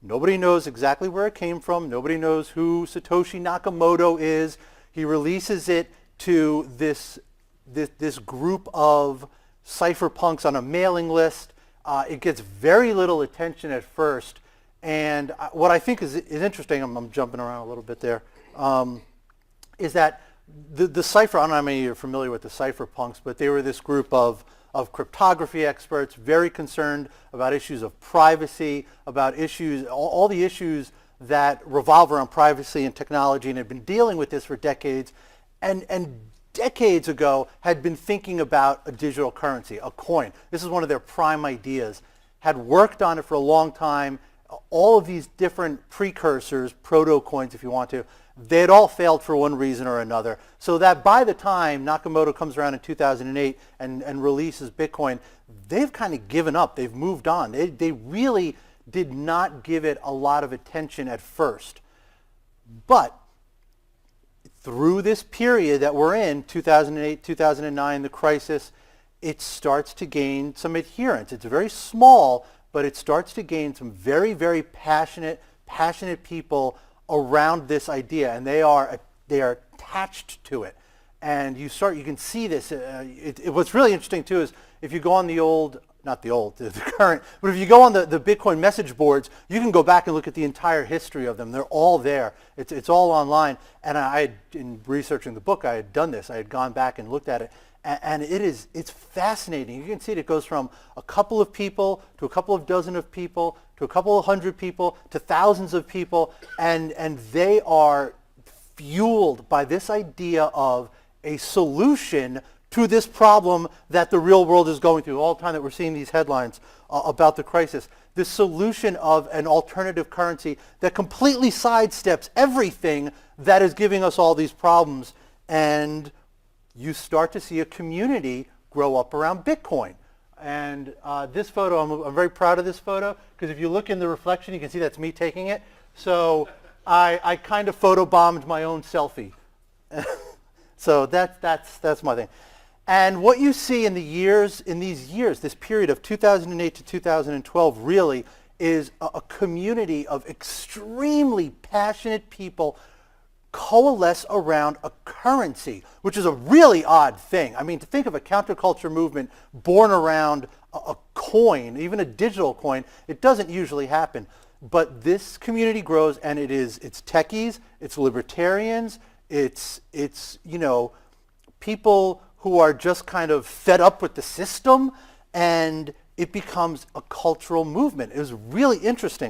Nobody knows exactly where it came from. Nobody knows who Satoshi Nakamoto is. He releases it to this group of cypherpunks on a mailing list. It gets very little attention at first. And what I think is interesting, I'm jumping around a little bit there, is that the cipher, I don't know how many of you are familiar with the cypherpunks, but they were this group of cryptography experts, very concerned about issues of privacy, about issues, all the issues that revolve around privacy and technology, and had been dealing with this for decades, and decades ago had been thinking about a digital currency, a coin. This is one of their prime ideas. Had worked on it for a long time. All of these different precursors, proto-coins if you want to, they had all failed for one reason or another. So that by the time Nakamoto comes around in 2008 and releases Bitcoin, they've kind of given up. They've moved on. They really did not give it a lot of attention at first. But through this period that we're in, 2008, 2009, the crisis, it starts to gain some adherence. It's very small, but it starts to gain some very, very passionate people around this idea, and they are attached to it. And you can see this. What's really interesting too is if you go on the current, but if you go on the Bitcoin message boards, you can go back and look at the entire history of them. They're all there. It's all online. And in researching the book, I had done this. I had gone back and looked at it. And it's fascinating. You can see it goes from a couple of people to a couple of dozen of people to a couple of hundred people to thousands of people, and they are fueled by this idea of a solution to this problem that the real world is going through all the time that we're seeing these headlines about the crisis. This solution of an alternative currency that completely sidesteps everything that is giving us all these problems, and you start to see a community grow up around Bitcoin. And this photo, I'm very proud of this photo, because if you look in the reflection, you can see that's me taking it. So I kind of photobombed my own selfie. So that's my thing. And what you see in these years, this period of 2008 to 2012 really is a community of extremely passionate people coalesce around a currency, which is a really odd thing. I mean, to think of a counterculture movement born around a coin, even a digital coin, it doesn't usually happen. But this community grows, and it's techies, it's libertarians, it's people who are just kind of fed up with the system, and it becomes a cultural movement. It was really interesting.